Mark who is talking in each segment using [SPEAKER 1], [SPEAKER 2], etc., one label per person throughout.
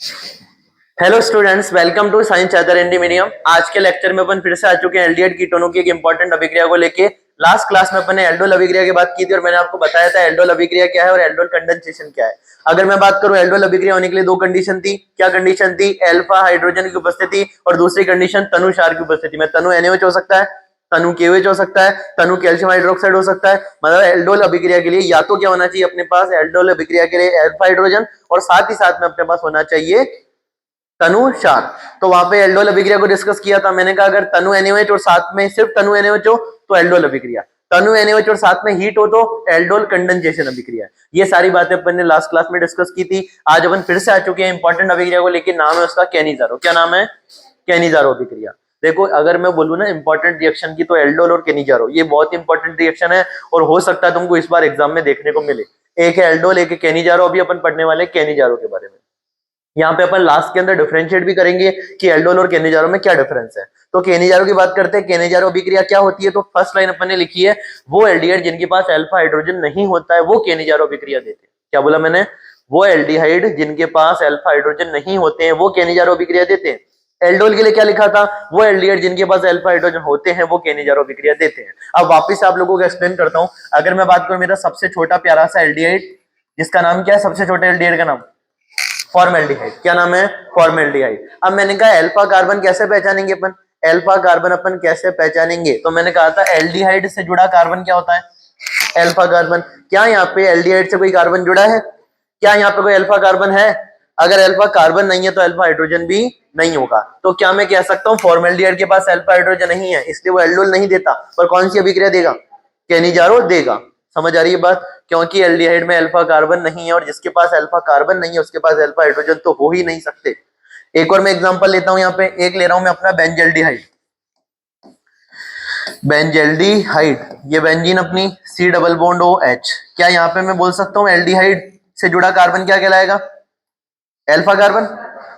[SPEAKER 1] Hello students, welcome to science चादर Hindi medium. आज के लेक्चर में अपन फिर से आ चुके हैं एल्डिहाइड कीटोनों की एक इंपॉर्टेंट अभिक्रिया को लेके। लास्ट क्लास में अपन ने एल्डोल अभिक्रिया की बात की थी और मैंने आपको बताया था एल्डोल अभिक्रिया क्या है और एल्डोल कंडेंसेशन क्या है। अगर मैं बात करूं एल्डोल अभिक्रिया होने के लिए दो कंडीशन थी। क्या कंडीशन थी? अल्फा हाइड्रोजन की उपस्थिति और दूसरी कंडीशन तनु क्षार की उपस्थिति में। तनु NaOH हो सकता है, तनु KOH हो सकता है, तनु कैल्शियम हाइड्रोक्साइड हो सकता है। मतलब एल्डोल अभिक्रिया के लिए या तो क्या होना चाहिए अपने पास, एल्डोल अभिक्रिया के लिए अल्फा हाइड्रोजन और साथ ही साथ में अपने पास होना चाहिए तनु क्षार। तो वहां पे एल्डोल अभिक्रिया को डिस्कस किया था। मैंने कहा अगर तनु NaOH और साथ में सिर्फ तनु NaOH हो तो एल्डोल अभिक्रिया, तनु NaOH और साथ में हीट हो तो एल्डोल कंडेंसेशन अभिक्रिया। ये सारी बातें अपन ने लास्ट क्लास में डिस्कस की थी। आज अपन फिर से आ चुके हैं इंपॉर्टेंट अभिक्रिया को लेकर। नाम है उसका कैनिजारो। क्या नाम है? कैनिजारो अभिक्रिया। देखो अगर मैं बोलूं ना इंपॉर्टेंट रिएक्शन की तो एल्डोल और कैनिजारो ये बहुत इंपॉर्टेंट रिएक्शन है और हो सकता है तुमको इस बार एग्जाम में देखने को मिले। एक है एल्डोल, एक है कैनिजारो। अभी अपन पढ़ने वाले कैनिजारो के बारे में। यहाँ पे अपन लास्ट के अंदर डिफरेंशिएट भी करेंगे कि एल्डोल और कैनिजारो में क्या डिफरेंस है। तो कैनिजारो की बात करते हैं। कैनिजारो अभिक्रिया क्या होती है? तो फर्स्ट लाइन अपन ने लिखी है, वो एल्डिहाइड जिनके पास अल्फा हाइड्रोजन नहीं होता है वो कैनिजारो अभिक्रिया देते हैं। क्या बोला मैंने? वो एल्डिहाइड जिनके पास अल्फा हाइड्रोजन नहीं होते हैं वो कैनिजारो अभिक्रिया देते हैं। एल्डोल के लिए क्या लिखा था? वो एल्डिहाइड जिनके पास अल्फा हाइड्रोजन होते हैं वो कैनिजारो अभिक्रिया देते हैं। अब वापस आप लोगों को एक्सप्लेन करता हूं। अगर मैं बात करूं मेरा सबसे छोटा प्यारा सा एल्डिहाइड जिसका नाम क्या है? सबसे छोटे एल्डिहाइड का नाम फॉर्मेल्डिहाइड। क्या नाम है? फॉर्मेल्डिहाइड। अब मैंने कहा अल्फा कार्बन कैसे पहचानेंगे अपन? अल्फा कार्बन अपन कैसे पहचानेंगे? तो मैंने कहा था एल्डिहाइड से जुड़ा कार्बन क्या होता है? Alpha carbon. क्या यहाँ पे एल्डिहाइड से कोई कार्बन जुड़ा है? क्या यहाँ पे कोई अल्फा कार्बन है? अगर अल्फा कार्बन नहीं है तो अल्फा हाइड्रोजन भी नहीं होगा। तो क्या मैं कह सकता हूँ फॉर्मेल्डिहाइड के पास अल्फा हाइड्रोजन नहीं है इसलिए वो एल्डोल नहीं देता, पर कौन सी अभिक्रिया देगा? कैनिजारो देगा। समझ आ रही है बात? क्योंकि एल्डिहाइड में अल्फा कार्बन नहीं है और जिसके पास अल्फा कार्बन नहीं है उसके पास अल्फा हाइड्रोजन तो हो ही नहीं सकते। एक और मैं एग्जांपल लेता हूं। यहाँ पे एक ले रहा हूं मैं अपना बेंजल्डिहाइड। बेंजल्डिहाइड ये बेंजीन अपनी C डबल बॉन्ड OH। क्या यहाँ पे मैं बोल सकता हूँ एल्डिहाइड से जुड़ा कार्बन क्या कहलाएगा? Alpha carbon.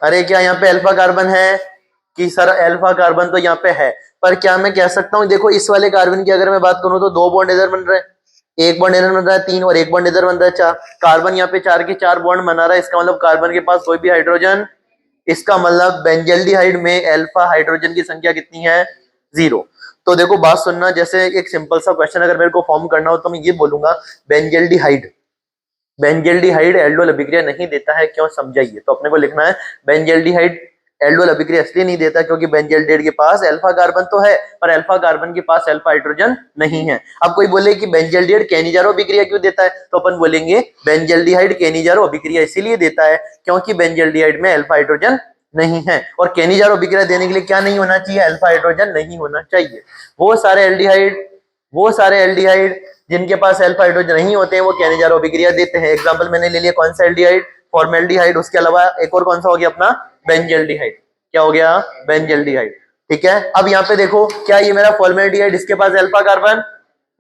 [SPEAKER 1] अरे क्या यहाँ पे अल्फा कार्बन है? कि सर अल्फा कार्बन तो यहाँ पे है, पर क्या मैं कह सकता हूँ देखो इस वाले कार्बन की अगर मैं बात करूं तो दो बॉन्ड इधर बन रहे हैं, एक बॉन्ड इधर बन रहा है 3 और एक बॉन्ड इधर बन रहा है 4। कार्बन यहाँ पे 4 के 4 बॉन्ड बना रहा है। इसका मतलब कार्बन के पास कोई भी हाइड्रोजन, इसका मतलब बेंजल्डिहाइड में अल्फा हाइड्रोजन की संख्या कितनी है? 0। तो देखो बात सुनना, जैसे एक सिंपल सा क्वेश्चन अगर मेरे को फॉर्म करना हो तो मैं ये बोलूंगा बेंजल्डिहाइड एल्डोल अभिक्रिया नहीं देता है, क्यों? समझाइए। तो अपने को लिखना है बेंजल्डिहाइड एल्डोल अभिक्रिया इसलिए नहीं देता क्योंकि बेंजल्डिहाइड के पास अल्फा कार्बन तो है पर अल्फा कार्बन के पास अल्फा हाइड्रोजन नहीं है। अब कोई बोले कि बेंजल्डिहाइड कैनिजारो अभिक्रिया क्यों देता है, तो अपन बोलेंगे बेंजल्डिहाइड कैनिजारो अभिक्रिया इसीलिए देता है क्योंकि बेंजल्डिहाइड में अल्फा हाइड्रोजन नहीं है। और कैनिजारो अभिक्रिया देने के लिए क्या नहीं होना चाहिए? अल्फा हाइड्रोजन नहीं होना चाहिए। वो सारे एल्डिहाइड जिनके पास अल्फा हाइड्रोजन नहीं होते हैं वो कैनिजारो अभिक्रिया देते हैं। एग्जांपल मैंने ले लिया कौन सा एल्डिहाइड? फॉर्मेल्डिहाइड। उसके अलावा एक और कौन सा हो गया अपना? बेंजल्डिहाइड। क्या हो गया? बेंजल्डिहाइड। ठीक है। अब यहाँ पे देखो क्या ये मेरा फॉर्मेल्डिहाइड इसके पास अल्फा कार्बन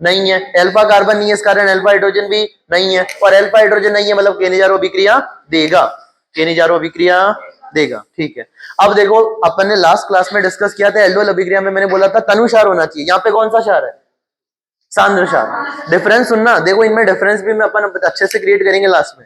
[SPEAKER 1] नहीं है, अल्फा कार्बन नहीं है इस कारण अल्फा हाइड्रोजन भी नहीं है और अल्फा हाइड्रोजन नहीं है मतलब कैनिजारो अभिक्रिया देगा, कैनिजारो अभिक्रिया देगा। ठीक है। अब देखो अपन ने लास्ट क्लास में डिस्कस किया था एल्डोल अभिक्रिया में मैंने बोला था तनु क्षार होना चाहिए। यहाँ पे कौन सा क्षार है? सांद्र क्षार। डिफरेंस सुनना, देखो इनमें डिफरेंस भी मैं अपन अच्छे से क्रिएट करेंगे लास्ट में।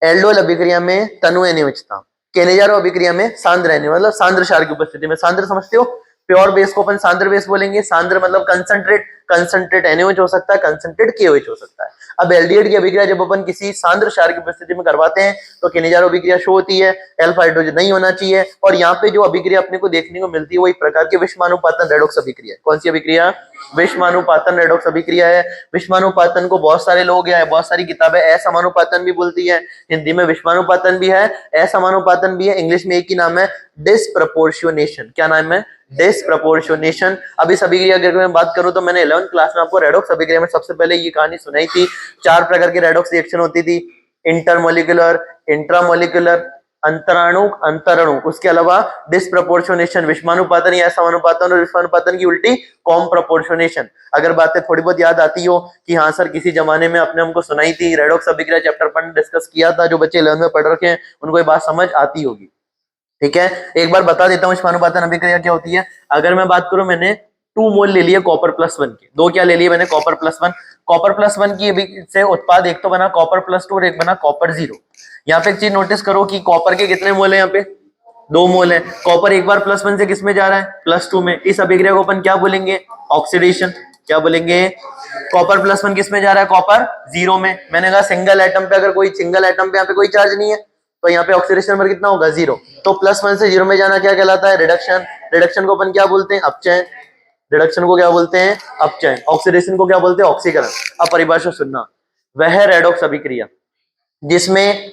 [SPEAKER 1] एल्डोल अभिक्रिया में तनु NaOH था, कैनिजारो अभिक्रिया में सांद्र NaOH, मतलब सांद्र क्षार की उपस्थिति में। सांद्र समझते हो? प्योर बेस को अपन सांद्र बेस बोलेंगे। सांद्र मतलब कंसंट्रेट, कंसंट्रेट NaOH हो सकता है, कंसंट्रेट KOH हो सकता है। अब एल्डिहाइड की अभिक्रिया जब अपन किसी सांद्र क्षार की उपस्थिति में करवाते हैं तो कैनिजारो अभिक्रिया शो होती है, अल्फा हाइड्रोजन नहीं होना चाहिए। और यहाँ पे जो अभिक्रिया अपने को देखने को मिलती है वो एक प्रकार की विषमानुपातन रेडॉक्स अभिक्रिया। कौन सी अभिक्रिया? विषमानुपातन रेडॉक्स अभिक्रिया है। विषमानुपातन को बहुत सारे लोग या बहुत सारी किताबें असमानुपातन भी बोलती है। हिंदी में विषमानुपातन भी है, असमानुपातन भी है। इंग्लिश में एक ही नाम है डिस्प्रपोर्शनेशन। क्या नाम है? डिस्प्रपोर्शनेशन। अब इस अभिक्रिया की अगर मैं बात करूं तो मैंने 11th क्लास में आपको रेडॉक्स अभिक्रिया में सबसे पहले ये कहानी सुनाई थी। 4 प्रकार की रेडॉक्स रिएक्शन होती थी, इंटरमोलिकुलर, इंट्रामोलिकुलर, अंतराणु, अंतरणु। उसके अलावा डिस्प्रपोर्शनेशन विषमानुपातन या समानुपातन और विषमानुपातन की उल्टी कॉम्प्रपोर्शनेशन। अगर बातें थोड़ी बहुत याद आती हो कि हाँ सर किसी जमाने में आपने हमको सुनाई थी, रेडॉक्स अभिक्रिया चैप्टर पर डिस्कस किया था, जो बच्चे 11th में पढ़ रखे हैं उनको ये बात समझ आती होगी। ठीक है। एक बार बता देता हूँ विषमानुपातन अभिक्रिया क्या होती है। अगर मैं बात करूं मैंने 2 मोल ले लिए कॉपर +1 के। दो क्या ले लिए मैंने? कॉपर +1। कॉपर +1 की से उत्पाद एक तो बना कॉपर +2 और एक बना कॉपर 0। यहाँ पे एक चीज नोटिस करो कि कॉपर के कितने मोल है, यहाँ पे 2 मोल है। कॉपर एक बार +1 से किसमें जा रहा है, +2 में। इस अभिक्रिया को अपन क्या बोलेंगे, ऑक्सीडेशन। क्या बोलेंगे, कॉपर +1 किसमें जा रहा है, कॉपर 0 में। मैंने कहा सिंगल एटम पे, अगर कोई सिंगल एटम पे यहाँ पे कोई चार्ज नहीं है तो यहाँ पे ऑक्सीडेशन नंबर कितना होगा, 0। तो +1 से 0 में जाना क्या कहलाता है, रिडक्शन। रिडक्शन को अपन क्या बोलते हैं, अपचयन। रिडक्शन को क्या बोलते हैं, अपचयन। ऑक्सीडेशन को क्या बोलते हैं, ऑक्सीकरण। अब परिभाषा सुनना, वह रेडॉक्स अभिक्रिया जिसमें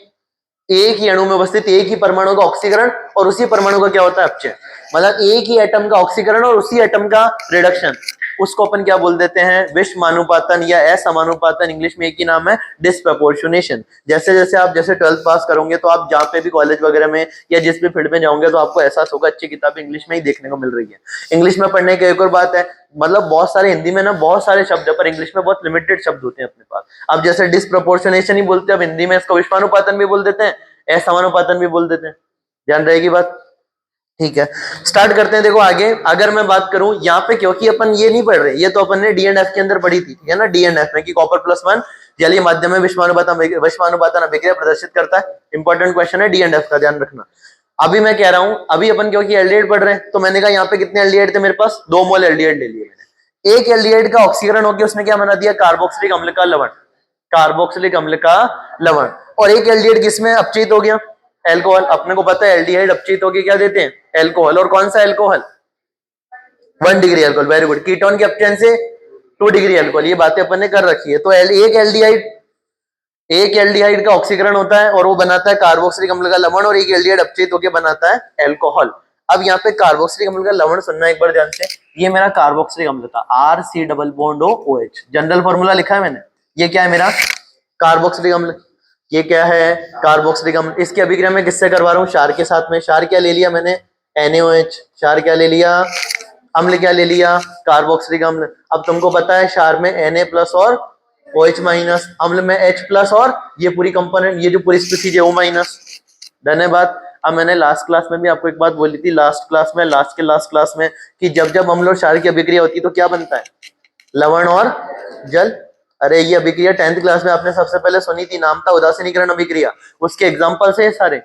[SPEAKER 1] एक ही अणु में उपस्थित एक ही परमाणु का ऑक्सीकरण और उसी परमाणु का क्या होता है, अपचयन। मतलब एक ही एटम का ऑक्सीकरण और उसी एटम का रिडक्शन, उसको अपन क्या बोल देते हैं, विषमानुपातन या असमानुपातन। इंग्लिश में एक ही नाम है, डिस्प्रपोर्शनेशन। जैसे जैसे आप जैसे 12th पास करोगे तो आप जहाँ पे भी कॉलेज वगैरह में या जिस भी फील्ड में जाओगे तो आपको एहसास होगा अच्छी किताबें इंग्लिश में ही देखने को मिल रही है। इंग्लिश में पढ़ने की एक और बात है, मतलब बहुत सारे हिंदी में ना बहुत सारे शब्द है पर इंग्लिश में बहुत लिमिटेड शब्द होते हैं अपने पास। अब जैसे डिस्प्रपोर्शनेशन ही बोलते हैं, अब हिंदी में इसका विषमानुपातन भी बोल देते हैं, असमानुपातन भी बोल देते हैं। ध्यान रहेगी बात, ठीक है। स्टार्ट करते हैं। देखो आगे अगर मैं बात करूं यहाँ पे, क्योंकि अपन ये नहीं पढ़ रहे, ये तो अपन ने डी एंड एफ के अंदर पढ़ी थी, ठीक है ना, डी एंड एफ में कि कॉपर +1 जलीय माध्यम में विषमानुपातन अभिक्रिया प्रदर्शित करता है। इंपॉर्टेंट क्वेश्चन है डी एंड एफ का, ध्यान रखना। अभी मैं कह रहा हूं, अभी अपन क्योंकि एल्डिहाइड पढ़ रहे हैं तो मैंने कहा यहाँ पे कितने एल्डिहाइड थे मेरे पास, 2 मोल एल्डिहाइड ले लिए मैंने। एक एल्डिहाइड का ऑक्सीकरण होकर उसने क्या बना दिया, कार्बोक्सिलिक अम्ल का लवण। कार्बोक्सिलिक अम्ल का लवण। और एक एल्डिहाइड किसमें अपचित हो गया, एल्कोहल। अपने को पता है एल्डिहाइड अपचित होकर क्या देते हैं, एल्कोहल। और कौन सा alcohol, 1 degree alcohol. Very good. Ketone के अपचयन से 2 डिग्री एल्कोहल, ये बातें अपन ने कर रखी है। तो एक एल्डिहाइड का ऑक्सीकरण होता है और वो बनाता है कार्बोक्सिलिक अम्ल का लवण, और एक एल्डिहाइड अपचित होकर बनाता है एल्कोहल। अब यहाँ पे कार्बोक्सिलिक अम्ल का लवण सुनना एक बार ध्यान से, ये मेरा कार्बोक्सिलिक अम्ल था, RC double bond OH, general formula लिखा है मैंने। ये क्या है मेरा, कार्बोक्सिलिक अम्ल। ये क्या है, कार्बोक्सिलिक अम्ल। इसकी अभिक्रिया में किससे करवा रहा हूँ, क्षार के साथ में। क्षार क्या ले लिया मैंने, NaOH। क्षार क्या ले लिया, अम्ल क्या ले लिया, कार्बोक्सिलिक अम्ल। अब तुमको पता है क्षार में Na+ और OH-, अम्ल में H+ और ये पूरी कंपोनेंट, ये जो पूरी स्पीशीज है O-। धन्यवाद। अब मैंने लास्ट क्लास में भी आपको एक बात बोली थी, लास्ट क्लास में कि जब जब अम्ल और क्षार की अभिक्रिया होती है तो क्या बनता है, लवण और जल। अरे ये अभिक्रिया 10th क्लास में आपने सबसे पहले सुनी थी, नाम था उदासीनीकरण अभिक्रिया। उसके एग्जाम्पल्स है सारे,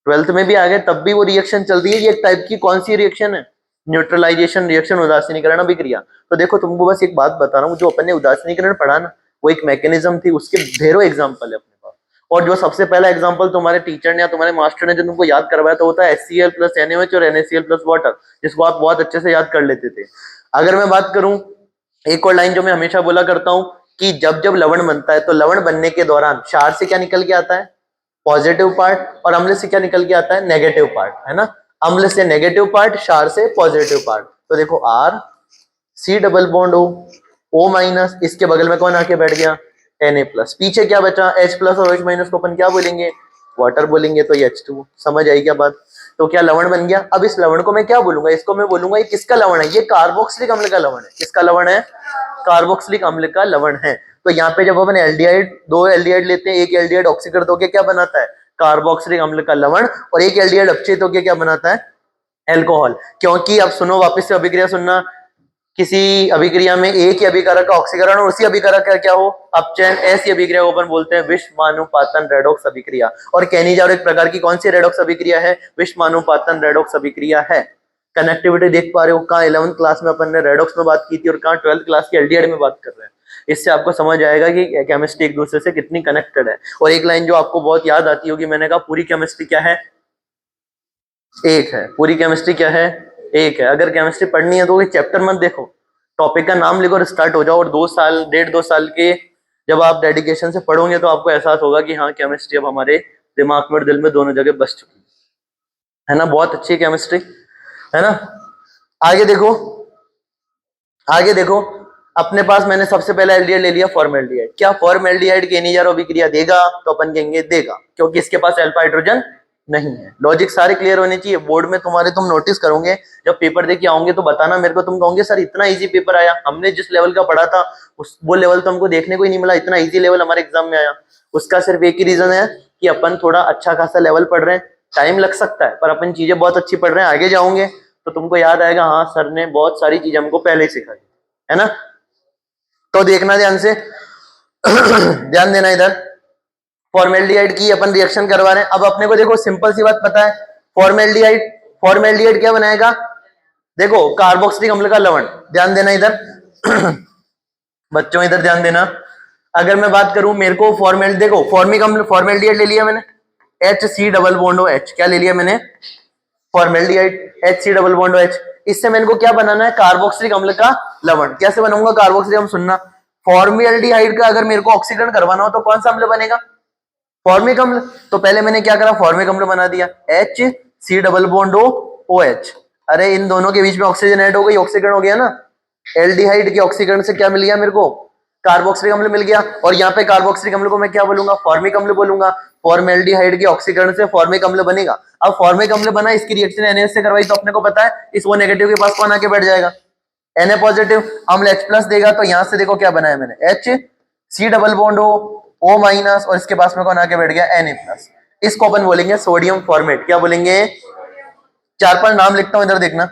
[SPEAKER 1] 12th में भी आ गए, तब भी वो रिएक्शन चल रही है। ये एक टाइप की कौन सी रिएक्शन है, न्यूट्रलाइजेशन रिएक्शन, उदासीनीकरण अभिक्रिया। तो देखो तुमको बस एक बात बता रहा हूँ, जो अपन ने उदासीनीकरण पढ़ा ना, वो एक मैकेनिज्म थी, उसके ढेरों एग्जाम्पल है अपने पास। और जो सबसे पहला एग्जाम्पल तुम्हारे टीचर ने या तुम्हारे मास्टर ने जो तुमको याद करवाया था, होता है HCl + NaOH और NaCl + वाटर, जिसको आप बहुत अच्छे से याद कर लेते थे। अगर मैं बात करूं, एक और लाइन जो मैं हमेशा बोला करता हूं कि जब जब लवण बनता है तो लवण बनने के दौरान क्षार से क्या निकल के आता है, पॉजिटिव पार्ट, और अम्ल से क्या निकल के आता है, नेगेटिव पार्ट, है ना। अम्ल से नेगेटिव पार्ट, क्षार से पॉजिटिव पार्ट। तो देखो RC डबल बॉन्ड O-, इसके बगल में कौन आके बैठ गया, Na+। पीछे क्या बचा, H+ और OH- को अपन क्या बोलेंगे, वाटर बोलेंगे। तो ये H2। समझ आई क्या बात। तो क्या लवण बन गया। अब इस लवण को मैं क्या बोलूंगा, इसको मैं बोलूंगा ये किसका लवण है, ये कार्बोक्सिलिक अम्ल का लवण है। किसका लवण है, कार्बोक्सिलिक अम्ल का लवण है। तो यहाँ पे जब अपन एल्डिहाइड, 2 एल्डिहाइड लेते हैं, एक एल्डिहाइड ऑक्सीकृत होकर क्या बनाता है, कार्बोक्सिलिक अम्ल का लवण, और एक एल्डिहाइड अपचित होकर क्या बनाता है, एल्कोहल। क्योंकि अब सुनो, वापस से अभिक्रिया सुनना, किसी अभिक्रिया में एक ही अभिकारक का ऑक्सीकरण और उसी अभिकारक का क्या हो, अपचयन, ऐसी अभिक्रिया को अपन बोलते हैं विषमानुपातन रेडॉक्स अभिक्रिया। और केनिज़ारो एक प्रकार की कौन सी रेडॉक्स अभिक्रिया है, विषमानुपातन रेडॉक्स अभिक्रिया है। कनेक्टिविटी देख पा रहे हो, कहाँ 11th क्लास में अपन ने रेडॉक्स में बात की थी और कहाँ 12th क्लास की एल्डिहाइड में बात कर रहे हैं। इससे आपको समझ आएगा कि केमिस्ट्री एक दूसरे से कितनी कनेक्टेड है। और एक लाइन जो आपको बहुत याद आती होगी, मैंने कहा पूरी केमिस्ट्री क्या है, एक है। पूरी केमिस्ट्री क्या है, एक है। अगर केमिस्ट्री पढ़नी है तो चैप्टर मत देखो, टॉपिक का नाम लिखो और स्टार्ट हो जाओ। और 2 साल, 1.5-2 साल के जब आप डेडिकेशन से पढ़ोगे तो आपको एहसास होगा कि हाँ, केमिस्ट्री अब हमारे दिमाग में और दिल में दोनों जगह बस चुकी है ना। बहुत अच्छी केमिस्ट्री है ना। आगे देखो, आगे देखो, अपने पास मैंने सबसे पहला एल्डिहाइड ले लिया, फॉर्मेल्डिहाइड। क्या फॉर्मेल्डिहाइड केनिज़ारो अभिक्रिया देगा, तो अपन कहेंगे देगा, क्योंकि इसके पास अल्फा हाइड्रोजन नहीं है। लॉजिक सारे क्लियर होने चाहिए। बोर्ड में तुम्हारे, तुम नोटिस करोगे जब पेपर देके आओगे तो बताना मेरे को, तुम कहोगे सर इतना इजी पेपर आया, हमने जिस लेवल का पढ़ा था वो लेवल तो हमको देखने को ही नहीं मिला, इतना इजी लेवल हमारे एग्जाम में आया। उसका सिर्फ एक ही रीजन है कि अपन थोड़ा अच्छा खासा लेवल पढ़ रहे हैं। टाइम लग सकता है पर अपन चीजें बहुत अच्छी पढ़ रहे हैं। आगे जाओगे तो तुमको याद आएगा, हाँ सर ने बहुत सारी चीजें हमको पहले ही सिखाई, है ना। तो देखना ध्यान से ध्यान देना इधर। फॉर्मेल्डिहाइड की अपन रिएक्शन करवा रहे हैं। अब अपने को देखो सिंपल सी बात पता है, फॉर्मेल्डिहाइड, फॉर्मेल्डिहाइड क्या बनाएगा, देखो कार्बोक्सिलिक अम्ल का लवण, ध्यान देना इधर बच्चों, इधर ध्यान देना। अगर मैं बात करूं मेरे को फॉर्मेल, देखो फॉर्मिक अम्ल, फॉर्मेल्डिहाइड ले लिया मैंने, H C double bond O H, क्या ले लिया मैंने, formaldehyde, H C double bond O H. इससे मेरे को क्या बनाना है, कार्बोक्सिलिक अम्ल का लवण। कैसे बनाऊंगा कार्बोक्सिलिक अम्ल, सुनना, फॉर्मेल्डिहाइड का अगर मेरे को ऑक्सीकरण करवाना हो तो कौन सा अम्ल बनेगा, फॉर्मिक अम्ल। तो पहले मैंने क्या करा, फॉर्मिक अम्ल बना दिया, H C double bond O H. अरे इन दोनों के बीच में ऑक्सीजन ऐड हो गई, ऑक्सीकरण हो गया ना, एल्डिहाइड के ऑक्सीकरण से क्या मिल गया मेरे को, कार्बोक्सिलिक अम्ल मिल गया। और यहाँ पे कार्बोक्सिलिक अम्ल को मैं क्या बोलूंगा, फॉर्मिक अम्ल बोलूंगा। फॉर्मेल्डिहाइड के ऑक्सीकरण से फॉर्मिक अम्ल बनेगा। अब फॉर्मिक अम्ल बना, इसकी रिएक्शन NaOH से करवाई तो अपने को पता है इस O नेगेटिव के पास कौन आके बैठ जाएगा, Na पॉजिटिव, अम्ल H प्लस देगा। तो यहां से देखो क्या बनाया मैंने, H C double bond O minus, और इसके पास में कौन आके बैठ गया, Na प्लस। इसको अपन बोलेंगे सोडियम फॉर्मेट। क्या बोलेंगे, 4-5 नाम लिखता हूं इधर देखना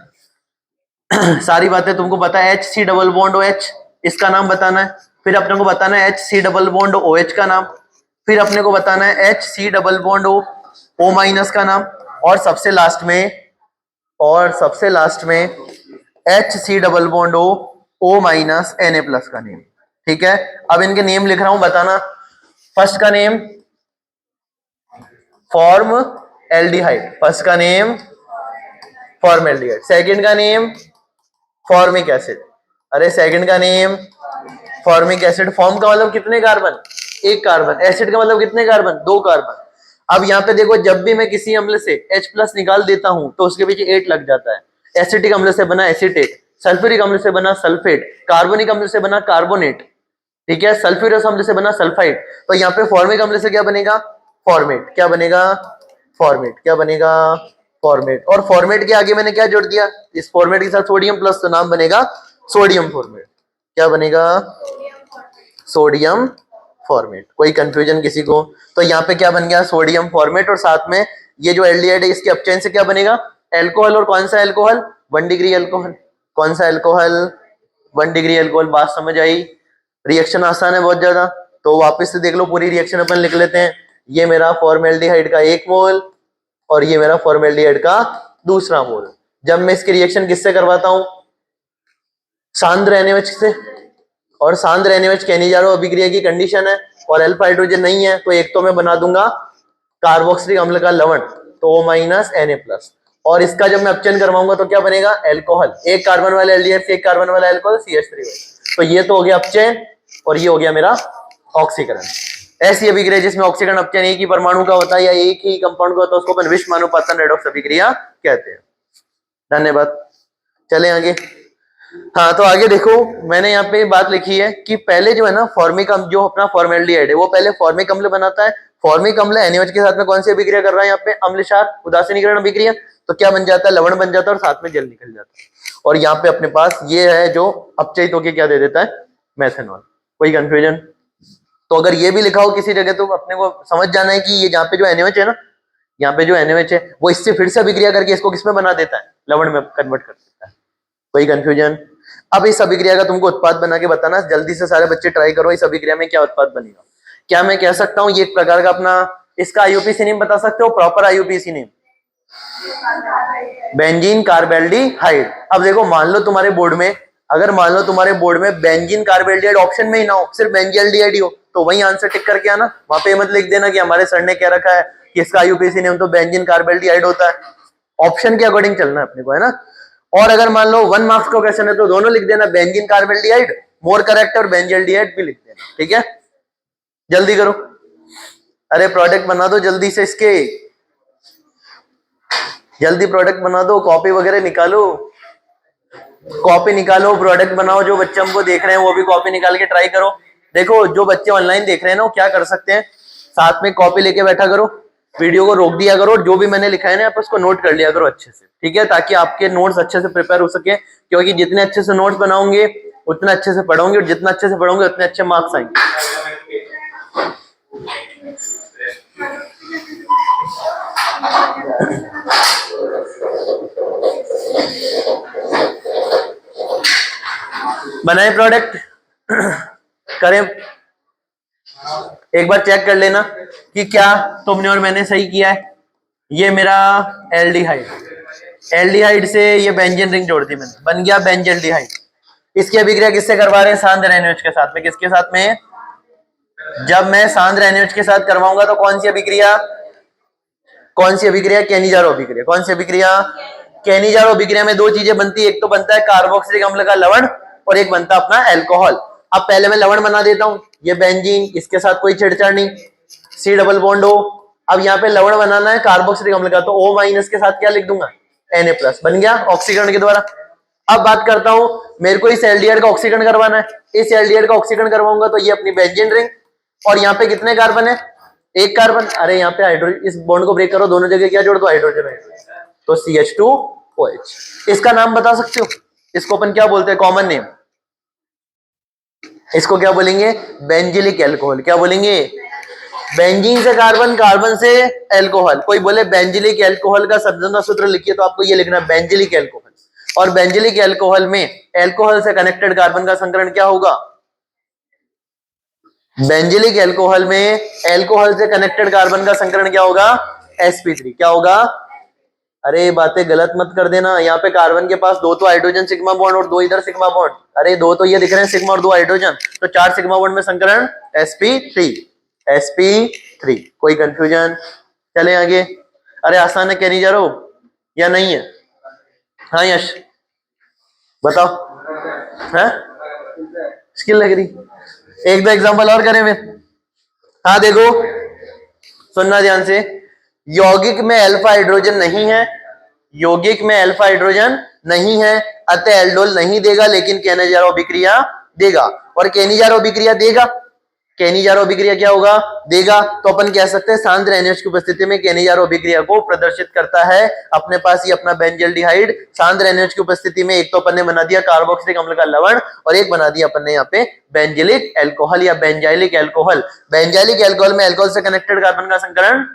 [SPEAKER 1] सारी बातें तुमको पता है। H C double bond O H, इसका नाम बताना है। फिर अपने को बताना है H C double bond O H का नाम। फिर अपने को बताना है H C double bond O minus का नाम। और सबसे लास्ट में H C double bond O minus Na plus का नेम। ठीक है, अब इनके नेम लिख रहा हूं, बताना। फर्स्ट का नेम फॉर्म एल्डिहाइड, फर्स्ट का नेम फॉर्मेल्डिहाइड, सेकंड का नेम फॉर्मिक एसिड। अरे सेकंड का नेम फॉर्मिक एसिड। फॉर्म का मतलब कितने कार्बन, एक कार्बन। एसिड का मतलब कितने कार्बन, 2 कार्बन। अब यहाँ पे देखो, जब भी मैं किसी अम्ल से H प्लस निकाल देता हूं तो उसके पीछे 8 लग जाता है। एसिटिक अम्ल से बना एसिटेट, सल्फ्यूरिक अम्ल से बना सल्फेट, कार्बोनिक अम्ल से बना कार्बोनेट, ठीक है, सल्फ्यूरस अम्ल से बना सल्फाइड। तो यहाँ पे फॉर्मिक अम्ल से क्या बनेगा, फॉर्मेट। क्या बनेगा, फॉर्मेट। क्या बनेगा, फॉर्मेट। और फॉर्मेट के आगे मैंने क्या जोड़ दिया, इस फॉर्मेट के साथ सोडियम प्लस, तो नाम बनेगा सोडियम फॉर्मेट। क्या बनेगा, सोडियम फॉर्मेट। कोई कंफ्यूजन किसी को, तो यहाँ पे क्या बन गया, सोडियम फॉर्मेट। और साथ में ये जो एल्डिहाइड है इसके अपचयन से क्या बनेगा, एल्कोहल। और कौन सा एल्कोहल, 1 डिग्री एल्कोहल। कौन सा एल्कोहल, 1 डिग्री एल्कोहल। बात समझ आई, रिएक्शन आसान है बहुत ज्यादा। तो वापस से देख लो, पूरी रिएक्शन अपन लिख लेते हैं। ये मेरा फॉर्मेल्डिहाइड का 1 मोल और ये मेरा फॉर्मेल्डिहाइड का 2 मोल। जब मैं इसकी रिएक्शन किससे करवाता हूं, सांद्र NaOH से। और सांद्र NaOH कहने जा रहा हूं अभिक्रिया की कंडीशन है, और अल्फा हाइड्रोजन नहीं है तो एक तो मैं बना दूंगा कार्बोक्सिलिक अम्ल का लवण, तो O माइनस Na प्लस। और इसका जब मैं अपचयन करवाऊंगा तो क्या बनेगा, एल्कोहल। एक कार्बन वाला एल्डिहाइड से एक कार्बन वाला एल्कोहल, CH3। तो ये तो हो गया अपचयन और ये हो गया मेरा ऑक्सीकरण। ऐसी अभिक्रिया जिसमें ऑक्सीकरण अपचयन एक ही परमाणु का होता है या एक ही कंपाउंड का होता है उसको अपन विषमानुपातन रेडॉक्स अभिक्रिया कहते हैं। धन्यवाद, चले आगे। हाँ, तो आगे देखो, मैंने यहाँ पे बात लिखी है कि पहले जो है ना फॉर्मिक अम्ल, जो अपना फॉर्मेल्डिहाइड है वो पहले फॉर्मिक अम्ल बनाता है। फॉर्मिक अम्ल NaOH के साथ में कौन सी अभिक्रिया कर रहा है यहाँ पे, अम्ल क्षार उदासीनीकरण अभिक्रिया। तो क्या बन जाता है, लवण बन जाता है और साथ में जल निकल जाता है। और यहाँ पे अपने पास ये है जो अपचयित होके क्या दे देता है, मेथनॉल। कोई कंफ्यूजन, तो अगर ये भी लिखा हो किसी जगह तो अपने को समझ जाना है कि ये जहाँ पे जो NaOH है ना, यहाँ पे जो NaOH है वो इससे फिर से अभिक्रिया करके इसको किसमें बना देता है, लवण में कन्वर्ट कर देता है। कोई कंफ्यूजन। अब इस अभिक्रिया का तुमको उत्पाद बना के बताना, जल्दी से सारे बच्चे ट्राई करो, इस अभिक्रिया में क्या उत्पाद बनेगा। क्या मैं कह सकता हूँ ये एक प्रकार का अपना, इसका IUPAC नेम बता सकते हो, proper IUPAC name, benzene carbaldehyde. अब देखो, मान लो तुम्हारे बोर्ड में, अगर मान लो तुम्हारे बोर्ड में बेंजीन कार्बेल्डिहाइड ऑप्शन में ही ना हो, सिर्फ बेंजील्डिहाइड ही हो, तो वही आंसर टिक करके आना। वहां पे मत लिख देना कि हमारे सर ने कह रखा है कि इसका IUPAC नेम तो बेंजीन कार्बेल्डिहाइड होता है। ऑप्शन के अकॉर्डिंग चलना है अपने को, है ना। और अगर मान लो 1 मार्क्स का क्वेश्चन है तो दोनों लिख देना, बेंजीन कार्बेल्डिहाइड मोर करेक्ट और बेंजील्डिहाइड भी लिख देना, ठीक है। जल्दी करो, अरे प्रोडक्ट बना दो जल्दी से, इसके जल्दी प्रोडक्ट बना दो, कॉपी वगैरह निकालो, कॉपी निकालो, प्रोडक्ट बनाओ। जो बच्चे हमको देख रहे हैं वो भी कॉपी निकाल के ट्राई करो। देखो, जो बच्चे ऑनलाइन देख रहे हैं ना वो क्या कर सकते हैं, साथ में कॉपी लेके बैठा करो, वीडियो को रोक दिया करो, जो भी मैंने लिखा है ना आप उसको नोट कर लिया करो अच्छे से, ठीक है, ताकि आपके नोट्स अच्छे से प्रिपेयर हो सके। क्योंकि जितने अच्छे से नोट्स बनाओगे उतना अच्छे से पढ़ोगे, और जितना अच्छे से पढ़ोगे उतने अच्छे मार्क्स आएंगे। बनाए प्रोडक्ट, करें। एक बार चेक कर लेना कि क्या तुमने और मैंने सही किया है। ये मेरा एल्डिहाइड, एल्डिहाइड से ये बेंजीन रिंग जोड़ दी मैंने, बन गया बेंजल्डिहाइड। इसकी अभिक्रिया किससे करवा रहे हैं? सांद्र NaOH के साथ में। किसके साथ में? जब मैं सांद्र NaOH के साथ करवाऊंगा तो कौन सी अभिक्रिया? कौन सी अभिक्रिया? केनिजारो अभिक्रिया। कौन सी अभिक्रिया? केनिजारो अभिक्रिया में दो चीजें बनती है, एक तो बनता है कार्बोक्सिलिक अम्ल का लवण और एक बनता है अपना एल्कोहल। अब पहले मैं लवण बना देता हूं, ये बेंजीन, इसके साथ कोई छेड़छाड़ नहीं, सी डबल बॉन्ड O। अब यहाँ पे लवण बनाना है कार्बोक्सिलिक अम्ल का, तो O- के साथ क्या लिख दूंगा? Na+, बन गया ऑक्सीकरण के द्वारा। अब बात करता हूं, मेरे को इस एल्डिहाइड का ऑक्सीकरण करवाना है, इस एल्डिहाइड का ऑक्सीकरण करवाऊंगा तो ये अपनी बेंजीन रिंग, और यहाँ पे कितने कार्बन है? एक कार्बन। अरे यहाँ पे हाइड्रोजन, इस बॉन्ड को ब्रेक करो, दोनों जगह क्या जोड़ दो? हाइड्रोजन है, तो CH2OH। इसका नाम बता सकते हो? इसको अपन क्या बोलते हैं? कॉमन नेम, इसको क्या बोलेंगे? Benzylic alcohol. क्या बोलेंगे? बेंजीन से कार्बन, कार्बन से एल्कोहल। कोई बोले बेंजिलिक एल्कोहल का संबंध सूत्र लिखिए, तो आपको ये लिखना बेंजिलिक एल्कोहल। और बेंजिलिक एल्कोहल में एल्कोहल से कनेक्टेड कार्बन का संकरण क्या होगा? बेंजिलिक एल्कोहल में एल्कोहल से कनेक्टेड कार्बन का संकरण क्या होगा? sp3। क्या होगा? अरे बातें गलत मत कर देना, यहाँ पे कार्बन के पास दो तो हाइड्रोजन सिग्मा बॉन्ड और दो इधर सिग्मा बॉन्ड। अरे दो तो ये दिख रहे हैं सिग्मा और दो हाइड्रोजन, तो चार सिग्मा बॉन्ड में संकरण sp3। कोई कंफ्यूजन? चले आगे। अरे आसान है, कहनी जा रहा हो या नहीं है? हाँ यश बताओ। है स्किल लग रही? एक दो एग्जांपल और करें फिर। हाँ देखो, सुनना ध्यान से। यौगिक में अल्फा हाइड्रोजन नहीं है, यौगिक में अल्फा हाइड्रोजन नहीं है, अतः एल्डोल नहीं देगा, लेकिन केनिजारो अभिक्रिया देगा। और केनिजारो अभिक्रिया देगा, केनिजारो अभिक्रिया क्या होगा? देगा। तो अपन कह सकते हैं सांद्र NaOH की उपस्थिति में केनिजारो अभिक्रिया को प्रदर्शित करता है। अपने पास ये अपना बेंजल्डिहाइड सांद्र NaOH की उपस्थिति में, एक तो अपन ने बना दिया कार्बोक्सिलिक अम्ल का लवण और एक बना दिया अपन ने यहाँ पे बेंजिलिक एल्कोहल या बेंजाइलिक एल्कोहल। बेंजाइलिक एल्कोहल में एल्कोहल से कनेक्टेड कार्बन का संकरण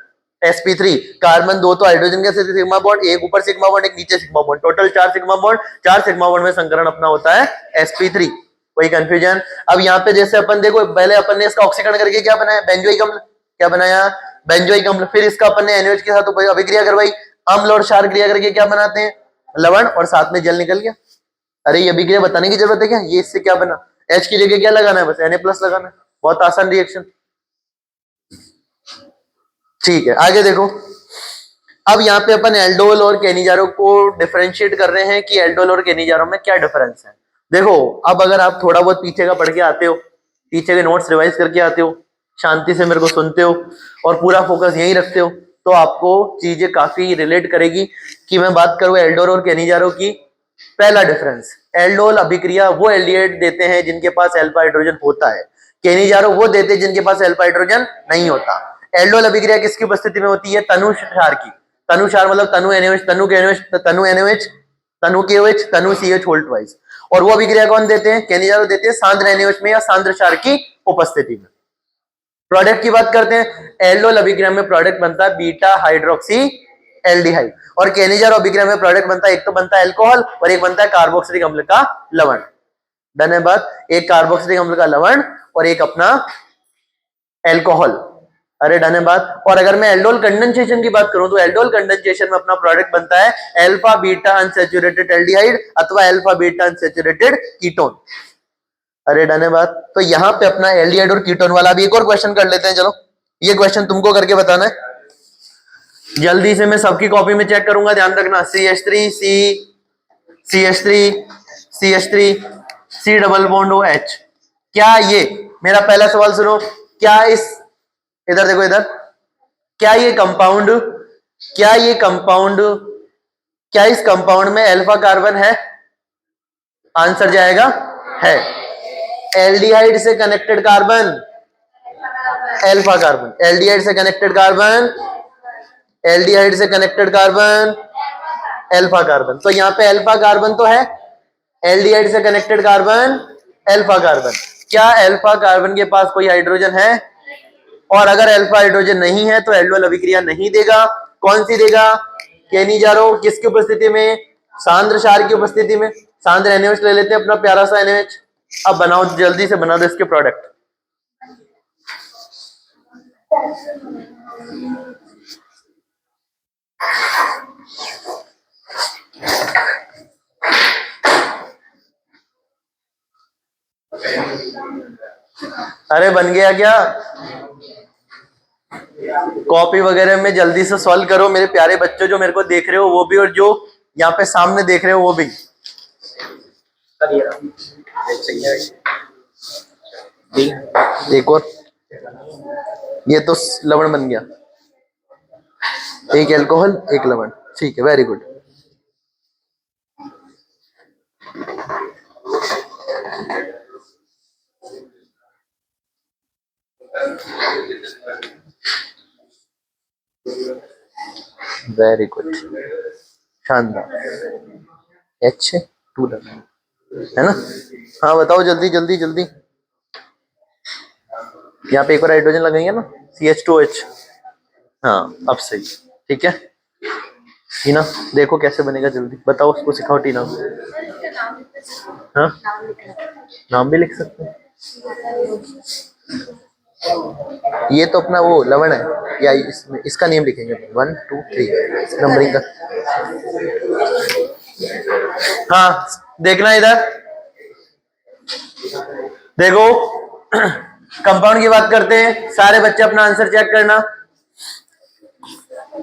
[SPEAKER 1] sp3। कार्बन दो तो हाइड्रोजन के साथ सिग्मा बॉन्ड, एक ऊपर सिग्मा बॉन्ड एक नीचे सिग्मा बॉन्ड, टोटल चार सिग्मा बॉन्ड, चार सिग्मा बॉन्ड में संकरण अपना होता है sp3। कोई कंफ्यूजन? अब यहाँ पे जैसे अपन देखो, पहले अपन ने इसका ऑक्सीकरण करके क्या बनाया? बेंजोइक अम्ल। क्या बनाया? बेंजोइक अम्ल। फिर इसका अपन ने NaOH के साथ अभिक्रिया करवाई, अम्ल और क्षार क्रिया करके क्या बनाते हैं? लवण, और साथ में जल निकल गया। अरे ये अभिक्रिया बताने की जरूरत है क्या? ये इससे क्या बना? H की जगह क्या लगाना है? बस Na+ लगाना है। बहुत आसान रिएक्शन। ठीक है, आगे देखो। अब यहाँ पे अपन एल्डोल और केनिजारो को डिफरेंशिएट कर रहे हैं कि एल्डोल और केनिजारो में क्या डिफरेंस है। देखो, अब अगर आप थोड़ा बहुत पीछे का पढ़ के आते हो, पीछे के नोट्स रिवाइज करके आते हो, शांति से मेरे को सुनते हो और पूरा फोकस यहीं रखते हो, तो आपको चीजें काफी रिलेट करेगी। कि मैं बात करूं एल्डोल और केनिजारो की। पहला डिफरेंस, एल्डोल अभिक्रिया वो एल्डिहाइड देते हैं जिनके पास अल्फा हाइड्रोजन होता है, केनिजारो वो देते हैं जिनके पास अल्फा हाइड्रोजन नहीं होता। एल्डोल अभिक्रिया किसकी उपस्थिति में होती है? तनु क्षार की। तनु क्षार मतलब तनु NaOH, तनु के NaOH, तनु NaOH, तनु KOH, तनु CH होल्ट वाइज। और वो अभिक्रिया कौन देते हैं? केनिजारो देते हैं सांद्र NaOH में या सांद्र क्षार की उपस्थिति में। प्रोडक्ट की बात करते हैं, एल्डोल अभिक्रिया में प्रोडक्ट बनता है बीटा हाइड्रोक्सी एल्डिहाइड, और केनिजारो अभिक्रिया में प्रोडक्ट बनता है, एक तो बनता है अल्कोहल और एक बनता है कार्बोक्सिलिक अम्ल का लवण। डन है बात? एक कार्बोक्सिलिक अम्ल का लवण और एक अपना एल्कोहल। अरे डन है बात? और अगर मैं एल्डोल कंडेंसेशन की बात करूं तो एल्डोल कंडेंसेशन में अपना प्रोडक्ट बनता है अल्फा बीटा अनसैचुरेटेड एल्डिहाइड अथवा अल्फा बीटा अनसैचुरेटेड कीटोन। अरे डन है बात? तो यहाँ पे अपना एल्डिहाइड और कीटोन वाला भी एक और क्वेश्चन कर लेते हैं। चलो, ये क्वेश्चन तुमको करके बताना है। जल्दी से मैं सबकी कॉपी में चेक करूंगा, ध्यान रखना। CH3 CH3 C double bond OH। क्या ये, मेरा पहला सवाल सुनो, क्या इस, इधर देखो इधर, क्या ये कंपाउंड, क्या इस कंपाउंड में अल्फा कार्बन है? आंसर जाएगा है। एल्डिहाइड से connected carbon alpha carbon, aldehyde से कनेक्टेड कार्बन, एल्डिहाइड से कनेक्टेड कार्बन अल्फा कार्बन। तो यहाँ पे अल्फा कार्बन तो है, एल्डिहाइड से कनेक्टेड कार्बन अल्फा कार्बन। क्या अल्फा कार्बन के पास कोई हाइड्रोजन है? और अगर अल्फा हाइड्रोजन नहीं है तो एल्डोल अभिक्रिया नहीं देगा। कौन सी देगा? केनिजारो। किसकी उपस्थिति में? सांद्र क्षार की उपस्थिति में। सांद्र NaOH ले लेते हैं अपना प्यारा सा NaOH। अब बनाओ, जल्दी से बना दो इसके प्रोडक्ट। अरे बन गया क्या? कॉपी वगैरह में जल्दी से सॉल्व करो मेरे प्यारे बच्चों, जो मेरे को देख रहे हो वो भी, और जो यहाँ पे सामने देख रहे हो वो भी। एक और, ये तो लवण बन गया, एक अल्कोहल एक लवण, ठीक है, वेरी गुड। वेरी गुड, शानदार। H2 है ना? हाँ बताओ जल्दी जल्दी जल्दी। यहाँ पे एक और हाइड्रोजन लगेंगे ना, CH2H। हाँ अब सही, ठीक है। टीना देखो कैसे बनेगा, जल्दी बताओ, उसको सिखाओ टीना। हाँ नाम भी लिख सकते हैं, ये तो अपना वो लवण है, या इसमें इसका नेम लिखेंगे 1 2 3 नंबरिंग का। हाँ देखना इधर देखो, कंपाउंड की बात करते हैं, सारे बच्चे अपना आंसर चेक करना।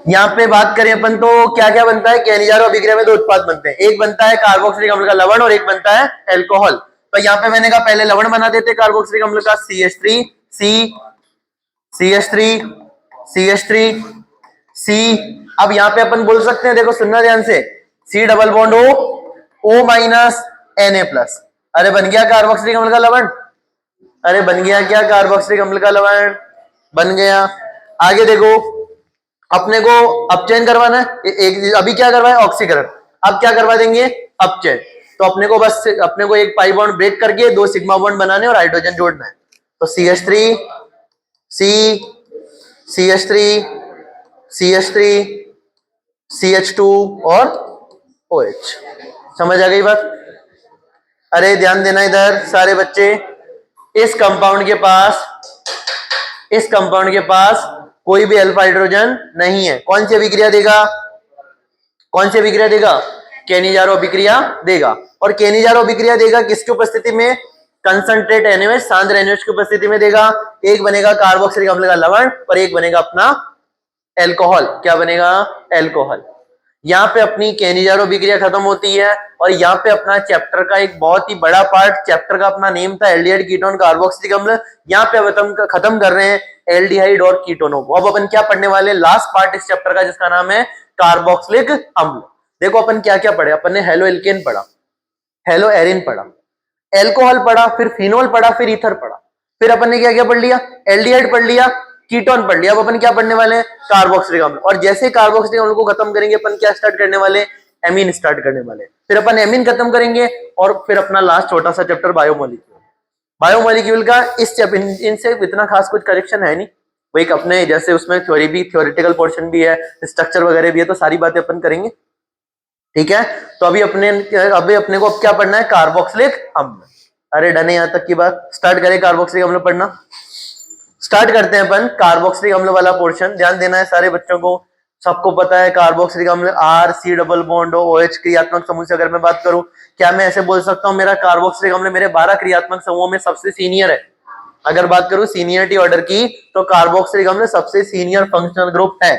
[SPEAKER 1] यहाँ पे बात करें अपन तो क्या क्या बनता है, केनिजार और अभिक्रिया में दो उत्पाद बनते हैं, एक बनता है कार्बोक्सिलिक अम्ल का लवण और एक बनता है एल्कोहल। तो यहाँ पे मैंने कहा पहले लवण बना देते कार्बोक्सिलिक अम्ल का, CH3 CH3 CH3 C। अब यहाँ पे अपन बोल सकते हैं, देखो सुनना ध्यान से, C double bond O minus Na+। अरे बन गया कार्बोक्सिलिक अम्ल का लवण, अरे बन गया क्या कार्बोक्सिलिक अम्ल का लवण, बन गया। आगे देखो, अपने को अपचयन करवाना है, एक अभी क्या करवाए ऑक्सीकरण, अब क्या करवा देंगे अपचयन। तो अपने को बस अपने को एक पाई बॉन्ड ब्रेक करके दो सिग्मा बॉन्ड बनाने और हाइड्रोजन जोड़ना है। तो CH3 C CH3 CH3 CH2 और OH। समझ आ गई बात? अरे ध्यान देना इधर सारे बच्चे, इस कंपाउंड के पास कोई भी अल्फा हाइड्रोजन नहीं है। कौन सी अभिक्रिया देगा, कौन सी अभिक्रिया देगा, केनिजारो अभिक्रिया देगा। और केनिजारो अभिक्रिया देगा किसकी उपस्थिति में, कंसंट्रेट NaOH सांद्र NaOH की उपस्थिति में देगा। एक बनेगा कार्बोक्सिलिक अम्ल का लवण और एक बनेगा अपना एल्कोहल। क्या बनेगा, एल्कोहल। यहाँ पे अपनी केनिजारो अभिक्रिया खत्म होती है और यहाँ पे अपना चैप्टर का एक बहुत ही बड़ा पार्ट, चैप्टर का अपना नेम था एल्डिहाइड कीटोन कार्बोक्सिलिक अम्ल, यहाँ पे अब खत्म कर रहे हैं एल्डिहाइड और कीटोनों को। अब अपन क्या पढ़ने वाले, लास्ट पार्ट इस चैप्टर का जिसका नाम है कार्बोक्सिलिक अम्ल। देखो अपन क्या क्या पढ़े, अपन ने हेलो एल्केन पढ़ा, हेलो एरिन पढ़ा, एल्कोहल पढ़ा, फिर फिनोल पढ़ा, फिर ईथर पढ़ा, फिर अपन ने क्या क्या पढ़ लिया, एल्डिहाइड पढ़ लिया, कीटोन पढ़ लिया। अब अपन क्या पढ़ने वाले हैं, कार्बोक्सिलिक अम्ल। और जैसे कार्बोक्सिलिक अम्ल को खत्म करेंगे अपन क्या स्टार्ट करने वाले, एमीन स्टार्ट करने वाले। फिर अपन एमीन खत्म करेंगे और फिर अपना लास्ट छोटा सा चैप्टर बायोमोलिक्यूल। बायोमोलिक्यूल का इस इनसे इतना खास कुछ करेक्शन है नहीं, वही अपने जैसे उसमें थ्योरी भी, थ्योरेटिकल पोर्शन भी है, स्ट्रक्चर वगैरह भी है, तो सारी बातें अपन करेंगे, ठीक है। तो अभी अपने को अब क्या पढ़ना है, कार्बोक्सिलिक अम्ल। अरे डन है यहाँ तक की बात, स्टार्ट करें कार्बोक्सिलिक अम्ल पढ़ना। स्टार्ट करते हैं अपन कार्बोक्सिलिक अम्ल वाला पोर्शन। ध्यान देना है सारे बच्चों को, सबको पता है कार्बोक्सिलिक अम्ल RC डबल बॉन्ड OH क्रियात्मक समूह से अगर मैं बात करूं, क्या मैं ऐसे बोल सकता हूं मेरा कार्बोक्सिलिक अम्ल मेरे 12 क्रियात्मक समूहों में सबसे सीनियर है? अगर बात करूं सीनियरिटी ऑर्डर की, तो कार्बोक्सिलिक अम्ल सबसे सीनियर फंक्शनल ग्रुप है।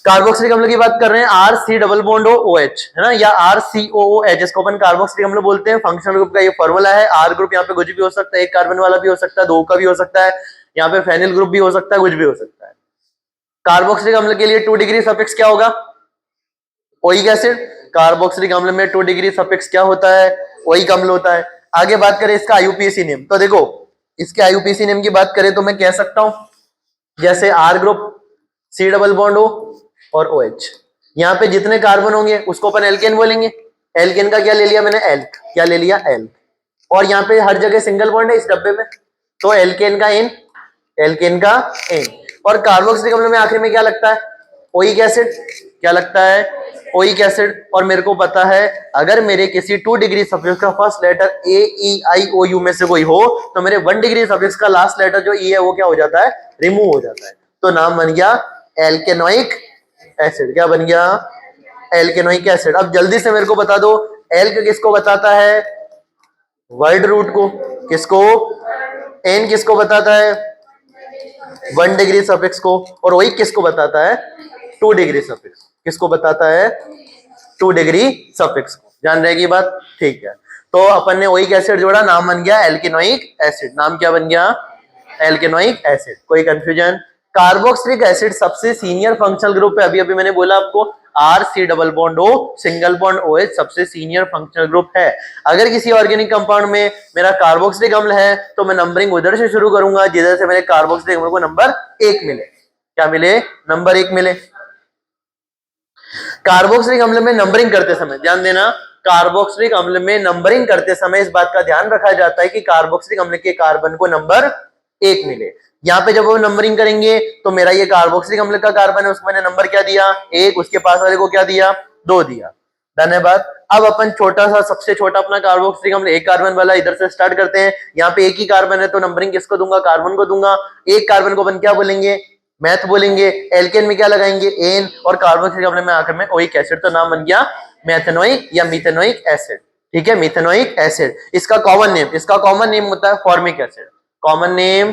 [SPEAKER 1] कार्बोक्सिलिक अम्ल की बात कर रहे हैं, RC डबल बॉन्ड OH है ना, या RCOOH, जिसको अपन कार्बोक्सिलिक अम्ल बोलते हैं। फंक्शनल ग्रुप का ये फॉर्मूला है। R ग्रुप यहाँ पे कुछ भी हो सकता है, एक कार्बन वाला भी हो सकता है, दो का भी हो सकता है, यहाँ पे फेनिल ग्रुप भी हो सकता है, कुछ भी हो सकता है। कार्बोक्सिलिक अम्ल के लिए 2 डिग्री सफिक्स क्या होगा, ओइक एसिड। कार्बोक्सिलिक अम्ल में 2 डिग्री सफिक्स क्या होता है, ओइक अम्ल होता है। आगे बात करें इसका IUPAC नेम, तो देखो इसके IUPAC नेम की बात करें तो मैं कह सकता हूं जैसे R group, C double bond O और OH। यहाँ पे जितने कार्बन होंगे उसको अपन एल्केन बोलेंगे। एल्केन का क्या ले लिया मैंने, एल्क। क्या ले लिया, एल्क। और यहाँ पे हर जगह सिंगल बॉन्ड है इस डब्बे में, तो एल्केन का इन, एल्केन का इन। और कार्बोक्सिलिक अम्ल में आखिर में क्या लगता है, ओइक एसिड। क्या लगता है, ओइक एसिड। और मेरे को पता है अगर मेरे किसी 2 डिग्री सफिक्स का first letter A E I O U में से कोई हो तो मेरे 1 डिग्री सफिक्स का लास्ट लेटर जो ई है वो क्या हो जाता है, रिमूव हो जाता है। तो नाम बन गया एल्केनोइक एसिड। क्या बन गया, एल्केनोइक एसिड। अब जल्दी से मेरे को बता दो, एल्क किसको बताता है, वर्ड रूट को, किसको, एन किसको बताता है, 1 डिग्री सफिक्स को, और ओइक किसको बताता है, 2 डिग्री सफिक्स। किसको बताता है, 2 डिग्री सफिक्स को। जान रहेगी बात, ठीक है। तो अपन ने ओइक एसिड जोड़ा, नाम बन गया एल्केनोइक एसिड। नाम क्या बन गया, एल्केनोइक एसिड। कोई कंफ्यूजन। कार्बोक्सिलिक एसिड सबसे सीनियर फंक्शनल ग्रुप है, अभी अभी मैंने बोला आपको, R C double bond O single bond O H सबसे सीनियर फंक्शनल ग्रुप है। अगर किसी ऑर्गेनिक कंपाउंड में मेरा कार्बोक्सिलिक अम्ल है तो मैं नंबरिंग उधर से शुरू करूंगा जिधर से मेरे कार्बोक्सिलिक अम्ल को नंबर 1 मिले। क्या मिले, नंबर 1 मिले। कार्बोक्सिलिक अम्ल में नंबरिंग करते समय ध्यान देना, कार्बोक्सिलिक अम्ल में नंबरिंग करते समय इस बात का ध्यान रखा जाता है कि कार्बोक्सिलिक अम्ल के कार्बन को नंबर 1 मिले। यहाँ पे जब वो नंबरिंग करेंगे तो मेरा ये कार्बोक्सिलिक अम्ल का कार्बन है, उसको मैंने नंबर क्या दिया, 1, उसके पास वाले को क्या दिया, 2 दिया। धन्यवाद। अब अपन छोटा सा, सबसे छोटा अपना कार्बोक्सिलिक अम्ल 1 कार्बन वाला इधर से स्टार्ट करते हैं। यहाँ पे 1 ही कार्बन है तो नंबरिंग किसको दूंगा, कार्बन को दूंगा। 1 कार्बन को अपन क्या बोलेंगे, मैथ बोलेंगे। एल्केन में क्या लगाएंगे, एन, और कार्बोक्सिलिक अम्ल में आकर में ओइक एसिड। तो नाम बन गया मेथेनोइक या मिथेनोइक एसिड। ठीक है, मिथेनोइक एसिड। इसका कॉमन नेम होता है formic acid. Common name,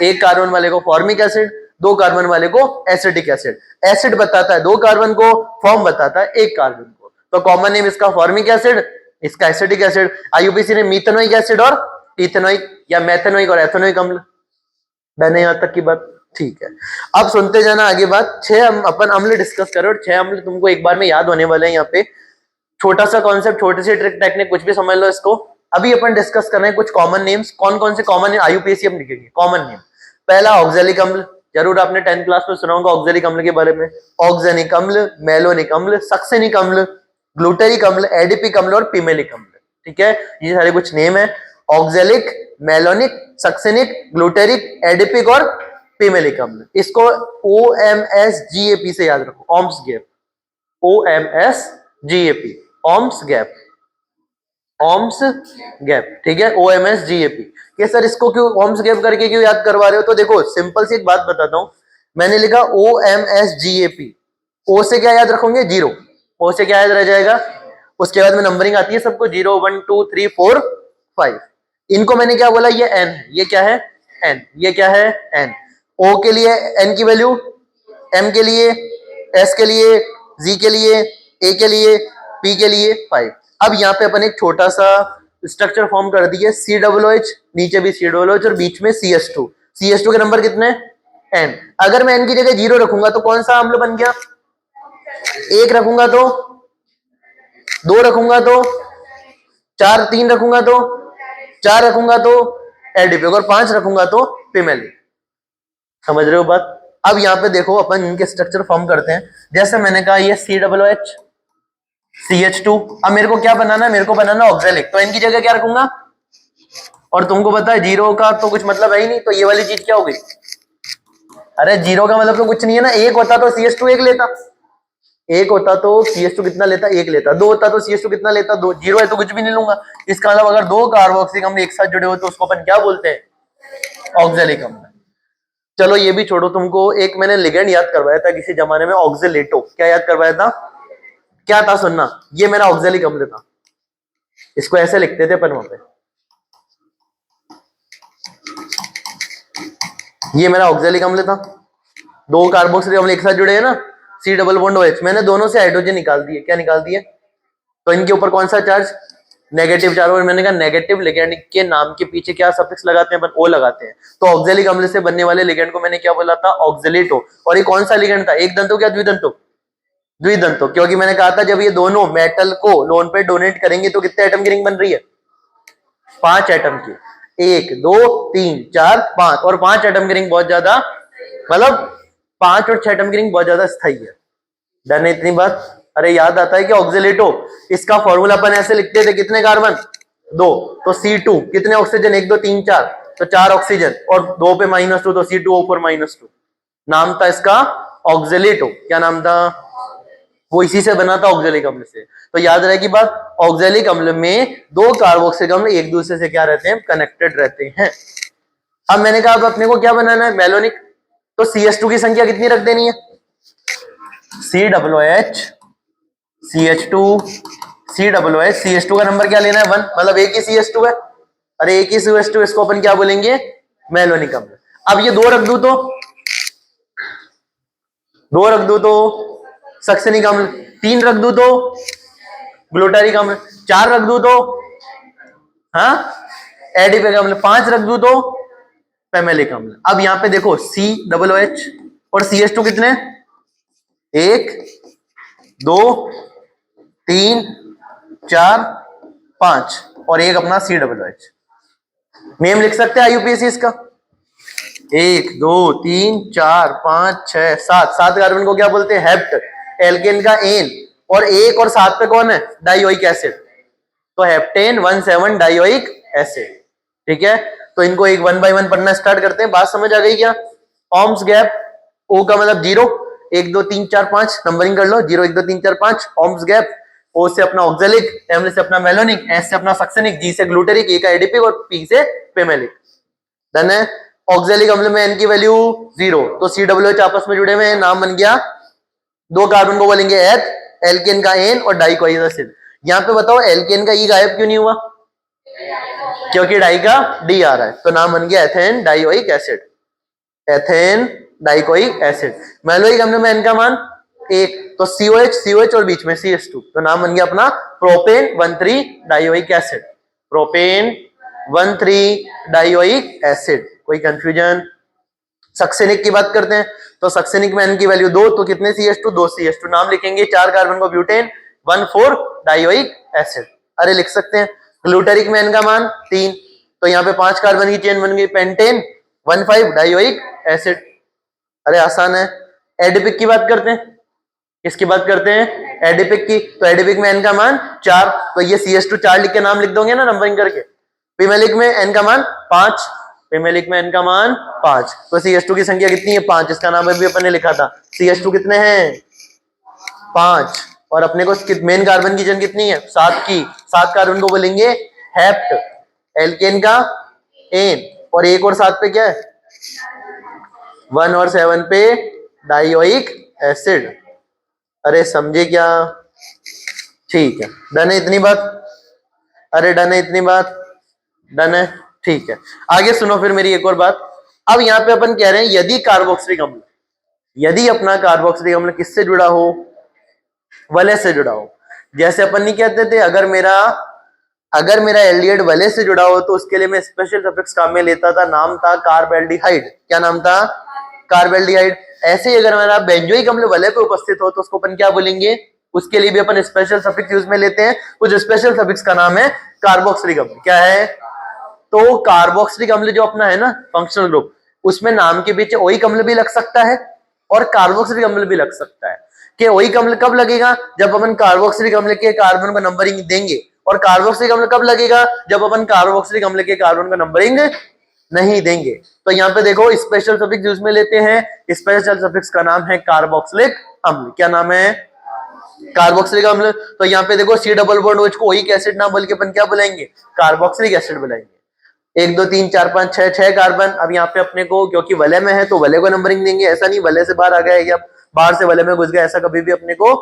[SPEAKER 1] 1 carbon वाले को फॉर्मिक एसिड, 2 कार्बन वाले को एसिडिक एसिड। एसिड बताता है 2 कार्बन को, फॉर्म बताता है 1 कार्बन को। तो कॉमन नेम इसका फॉर्मिक एसिड, इसका एसिडिक एसिड। आईयूपीएसी ने मिथेनोइक एसिड और इथेनोइक या मेथेनोइक और एथेनोइक अम्ल। मैंने यहां तक की बात, ठीक है। अब सुनते जाना आगे बात। 6 अपन अम्ल डिस्कस करें और 6 अम्ल तुमको एक बार में याद होने वाले हैं। यहाँ पे छोटा सा कॉन्सेप्ट, छोटी सी ट्रिक टेक्निक, कुछ भी समझ लो इसको। अभी अपन डिस्कस कर रहे हैं कुछ कॉमन नेम्स। कौन कौन से कॉमन आईयूपीएसी हम लिखेंगे कॉमन नेम। पहला ऑक्जेलिक अम्ल, जरूर आपने 10th क्लास में सुना होगा ऑक्जेलिक अम्ल के बारे में। ऑक्जेनिक अम्ल, मेलोनिक अम्ल, सक्सेनिक अम्ल, ग्लूटेरिक अम्ल, एडिपिक अम्ल और पिमेलिक अम्ल। ठीक है, ये सारे कुछ नेम है। Oxalic, malonic, succinic, glutaric, adipic और पिमेलिक अम्ल। इसको OMSGAP से याद रखो, OMS gap. OMSGAP, OMS gap, OMS gap. ठीक है, OMSGAP। कि सर इसको क्यों ओम्स गैप करके क्यों याद करवा रहे हो, तो देखो सिंपल सी एक बात बताता हूं। मैंने लिखा OMSGAP, ओ से क्या याद रखोगे, 0। ओ से क्या याद रह जाएगा, उसके बाद में नंबरिंग आती है सबको, 0 1 2 3 4 5। इनको मैंने क्या बोला, ये n, ये क्या है n, ये क्या है n। O के लिए n की वैल्यू, M के लिए, S के लिए, G के लिए, A के लिए, P के लिए 5। अब यहाँ पे अपन एक छोटा सा स्ट्रक्चर फॉर्म कर दिए, COOH, नीचे भी COOH और बीच में CH2। CH2 के नंबर कितने, n। अगर मैं n की जगह 0 रखूंगा तो कौन सा अम्ल बन गया, 1 रखूंगा तो, 2 रखूंगा तो, 4, 3 रखूंगा तो, 4 रखूंगा तो एडिपिक और 5 रखूंगा तो पिमेलिक। समझ रहे हो बात। अब यहाँ पे देखो अपन इनके स्ट्रक्चर फॉर्म करते हैं। जैसे मैंने कहा ये COOH, CH2। अब मेरे को क्या बनाना है, मेरे को बनाना ऑक्जेलिक, तो इनकी जगह क्या रखूंगा, और तुमको पता है 0 का तो कुछ मतलब है ही नहीं, तो ये वाली चीज क्या हो गई, अरे 0 का मतलब तो कुछ नहीं है ना। 1 होता तो CH2 1 लेता, 1 होता तो CH2 कितना लेता, 1 लेता। 2 होता तो CH2 कितना लेता, 2। 0 है तो कुछ भी नहीं लूंगा। इसका मतलब अगर 2 कार्बोक्सिलिक अम्ल एक साथ जुड़े हो तो उसको अपन क्या बोलते हैं, ऑक्जेलिक अम्ल। चलो ये भी छोड़ो, तुमको एक मैंने लिगेंड याद करवाया था किसी जमाने में, ऑक्जेलेटो। क्या याद करवाया था, क्या था सुनना, ये मेरा ऑक्जेलिक अम्ल था। इसको ऐसे लिखते थे अपन वहां पे, ये मेरा ऑक्जेलिक अम्ल था। 2 कार्बोक्सिलिक अम्ल एक साथ जुड़े हैं ना, C डबल बॉन्ड OH। मैंने दोनों से हाइड्रोजन निकाल दिए। क्या निकाल दिए, तो इनके ऊपर कौन सा चार्ज, नेगेटिव चार्ज। और मैंने कहा नेगेटिव लिगेंड के नाम के पीछे क्या सफिक्स लगाते हैं अपन, O लगाते हैं। तो ऑक्जेलिक अम्ल से बनने वाले लिगेंड को मैंने क्या बोला था, ऑक्जेलेटो। और ये कौन सा लिगेंड था, एक दंतो क्या द्विदंतो, द्विदंतो। क्योंकि मैंने कहा था जब ये दोनों मेटल को लोन पे डोनेट करेंगे तो कितने एटम की रिंग बन रही है, 5 एटम की। 1 2 3 4 5, और 5 एटम की रिंग बहुत ज्यादा, मतलब 5 और 6 एटम की रिंग बहुत ज्यादा स्थायी है। डन है इतनी बात। अरे याद आता है कि ऑक्जेलेटो, इसका फॉर्मूला अपन ऐसे लिखते थे, कितने कार्बन, 2, तो C2 कितने ऑक्सीजन, 1 2 3 4, तो 4 ऑक्सीजन, और 2 पे -2 तो C2O4 -2। नाम था इसका ऑक्जेलेटो। क्या नाम था, वो इसी से बना था, ऑक्जेलिक अम्ल से। तो याद रहे की बात, ऑक्जेलिक अम्ल में दो कार्बोक्सिलिक अम्ल एक दूसरे से क्या रहते हैं, कनेक्टेड रहते हैं। अब मैंने कहा अब अपने को क्या बनाना है, मेलोनिक। तो CH2 की संख्या कितनी रख देनी है, COOH CH2 COOH, CH2 का नंबर क्या लेना है 1, मतलब एक ही CH2 है। अरे एक ही CH2, इसको अपन क्या बोलेंगे, मेलोनिक अम्ल। अब ये दो रख दू तो सक्सेनिक अम्ल, 3 रख दू तो ग्लूटारिक अम्ल, 4 रख दू तो हाँ एडिपिक अम्ल, 5 रख दू तो फेमेलिक अम्ल। अब यहां पे देखो COOH और CH2 कितने, 1 2 3 4 5 और एक अपना COOH। नेम लिख सकते हैं IUPAC इसका, 1 2 3 4 5 6 7, 7 कार्बन को क्या बोलते हैं, हेप्ट। एल्केन का एन, और 1 और 7 पे कौन है, डाइओइक एसिड, तो हेप्टेन 17 डाइओइक एसिड। ठीक है, तो इनको एक 1 बाय 1 पढ़ना स्टार्ट करते हैं। बात समझ आ गई क्या, ओम्स गैप, ओ का मतलब 0, 1 2 3 4 5 नंबरिंग कर लो, 0 1 2 3 4 5 ओम्स गैप। ओ से अपना ऑक्जेलिक, एम से अपना मेलोनिक, एस से अपना सक्सेनिक, जी से ग्लूटेरिक, ए का एडिपिक और पी से पेमेलिक। डन है। ऑक्जेलिक अम्ल में एन की वैल्यू 0, तो COOH आपस में जुड़े हुए हैं, नाम बन गया, दो कार्बन को बोलेंगे एथ, एल्केन का एन और डाइकोइक एसिड। यहां पे बताओ एल्केन का ई गायब क्यों नहीं हुआ, क्योंकि डाई का डी आ रहा है, तो नाम बन गया ethane dioic acid, ethane dioic acid. मेलोइक अम्ल में एन का मान 1, तो COH और बीच में CH2, तो नाम बन गया अपना propane 1,3 dioic acid, propane 1,3 dioic acid. कोई कंफ्यूजन। सक्सेनिक की बात करते हैं, तो सक्सेनिक में एन की वैल्यू 2, तो कितने CH2, 2 CH2, नाम लिखेंगे 4 कार्बन को ब्यूटेन 1,4 डाइओइक एसिड। अरे लिख सकते हैं। ग्लूटेरिक में एन का मान 3, तो यहाँ पे 5 कार्बन की चेन बन गई, पेंटेन 1,5 डाइओइक एसिड। अरे आसान है। एडिपिक की बात करते हैं, किसकी बात करते हैं, एडिपिक की, तो एडिपिक में एन का मान 4, तो ये CH2 4 लिख के नाम लिख दोगे ना नंबरिंग करके। पिमेलिक में एन का मान 5, पिमेलिक में एन का मान 5, तो CH2 की संख्या कितनी है 5, इसका नाम अभी अपन ने लिखा था। CH2 कितने हैं 5, और अपने को मेन कार्बन की चेन कितनी है 7 की, 7 कार्बन को बोलेंगे हेप्ट, एल्केन का एन, और 1 और 7 पे क्या है 1 और 7 पे डाइओइक एसिड। अरे समझे क्या, ठीक है, डन है इतनी बात, अरे डन है इतनी बात, डन है, ठीक है। आगे सुनो फिर मेरी एक और बात। अब यहाँ पे अपन कह रहे हैं यदि कार्बोक्सिलिक अम्ल, यदि अपना कार्बोक्सिलिक अम्ल किससे जुड़ा हो, वलय से जुड़ा हो। जैसे अपन नहीं कहते थे अगर मेरा एल्डिहाइड वलय से जुड़ा हो तो उसके लिए मैं स्पेशल सफिक्स काम में लेता था, नाम था कार्बेल्डिहाइड। क्या नाम था, कार्बेल्डिहाइड। ऐसे ही अगर मेरा बेंजोइक अम्ल वलय पे उपस्थित हो तो उसको अपन क्या बोलेंगे, उसके लिए भी अपन स्पेशल सफिक्स यूज में लेते हैं। कुछ स्पेशल सफिक्स का नाम है कार्बोक्सिलिक अम्ल। क्या है, तो कार्बोक्सिलिक अम्ल जो अपना है ना फंक्शनल ग्रुप, उसमें नाम के पीछे ओइक अम्ल भी लग सकता है और कार्बोक्सिलिक अम्ल भी लग सकता है। कि ओइक अम्ल कब लगेगा, जब अपन कार्बोक्सिलिक अम्ल के कार्बन को नंबरिंग देंगे, और कार्बोक्सिलिक अम्ल कब लगेगा, जब अपन कार्बोक्सिलिक अम्ल के कार्बन को नंबरिंग नहीं देंगे। तो यहाँ पे देखो स्पेशल सफिक्स यूज में लेते हैं, स्पेशल सफिक्स का नाम है कार्बोक्सिलिक अम्ल। क्या नाम है, कार्बोक्सिलिक अम्ल। तो यहाँ पे देखो C डबल बॉन्ड OH को ओइक एसिड ना बोल के अपन क्या बुलाएंगे, कार्बोक्सिलिक एसिड बुलाएंगे। 1 2 3 4 5 6 कार्बन। अब यहाँ पे अपने को क्योंकि वलय में है तो वलय को नंबरिंग देंगे, ऐसा नहीं वलय से बाहर आ गया या बाहर से वलय में घुस गया, ऐसा कभी भी अपने को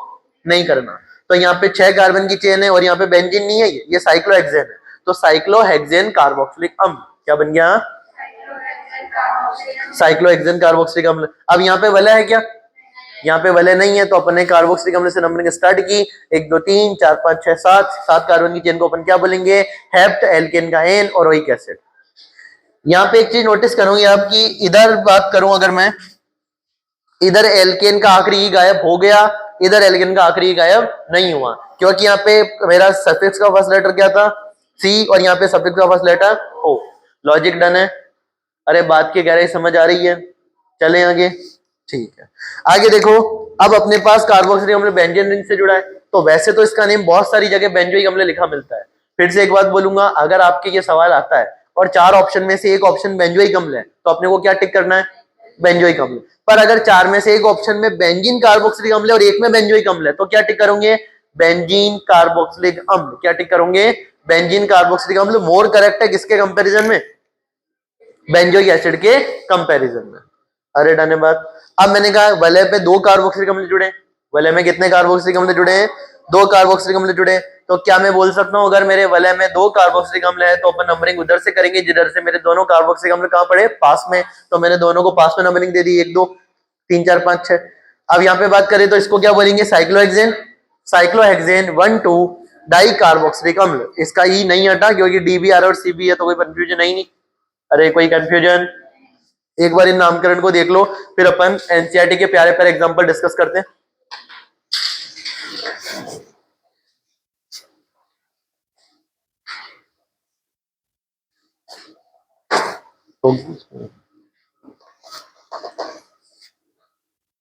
[SPEAKER 1] नहीं करना। तो यहाँ पे 6 कार्बन की चेन है और यहाँ पे बेंजीन नहीं है, ये साइक्लोहेक्सेन है, तो साइक्लोहेक्सेन कार्बोक्सिलिक अम्ल। क्या बन गया, साइक्लोहेक्सेन कार्बोक्सिलिक अम्ल। अब यहाँ पे वलय है क्या, यहाँ पे वलय नहीं है, तो अपन ने कार्बोक्सिलिक अम्ल से नंबरिंग स्टार्ट की। 1 2 3 4 5 6 7 कार्बन की चेन को अपन क्या बोलेंगे, हेप्ट, एल्केन का एन और ओइक एसिड। यहाँ पे एक चीज नोटिस करूंगी आपकी, इधर बात करूं अगर मैं, इधर एल्केन का आखिरी ई गायब हो गया, इधर एल्केन का आखिरी ई गायब नहीं हुआ, क्योंकि यहाँ पे मेरा सफिक्स का फर्स्ट लेटर क्या था सी, और यहाँ पे सफिक्स का फर्स्ट लेटर ओ। लॉजिक डन है। अरे बात की गहराई समझ आ रही है, चले आगे, ठीक है। आगे देखो, अब अपने पास कार्बोक्सिलिक अम्ल बेंजीन रिंग से जुड़ा है, तो वैसे तो इसका नेम बहुत सारी जगह बेंजोइक अम्ल लिखा मिलता है। फिर से एक बात बोलूंगा, अगर आपके ये सवाल आता है और 4 ऑप्शन में से एक ऑप्शन बेंजोइक अम्ल है, तो अपने को क्या टिक करना है, बेंजोइक अम्ल। पर अगर चार में से एक ऑप्शन में बेंजीन कार्बोक्सिलिक अम्ल है और एक में बेंजोइक अम्ल है तो क्या टिक करोगे? बेंजीन कार्बोक्सिलिक अम्ल। क्या टिक करोगे? बेंजीन कार्बोक्सिलिक अम्ल मोर करेक्ट है किसके कंपैरिजन में? बेंजोइक एसिड के कंपैरिजन में। अरे डन है बात। अब मैंने कहा वलय पे दो कार्बोक्सिलिक अम्ल जुड़े, वलय में कितने कार्बोक्सिलिक अम्ल जुड़े हैं? दो कार्बोक्सिलिक अम्ल जुड़े। तो क्या मैं बोल सकता हूं अगर मेरे वलय में दो कार्बोक्सिलिक अम्ल है तो अपन नंबरिंग उधर से करेंगे जिधर से मेरे दोनों कार्बोक्सिलिक अम्ल कहां पड़े? पास में। तो मैंने दोनों को पास में नंबरिंग दे दी, 1 2 3 4 5 6। अब यहाँ पे बात करें तो इसको क्या बोलेंगे? साइक्लोहेक्सेन। साइक्लोहेक्सेन 1 2 डाई कार्बोक्सिलिक अम्ल। इसका ई नहीं हटा क्योंकि डीबीआर और सीबी है तो कोई कंफ्यूजन नहीं। अरे कोई कंफ्यूजन? एक बार इन नामकरण को देख लो फिर अपन एनसीईआरटी के प्यारे प्यारे एग्जांपल डिस्कस करते हैं।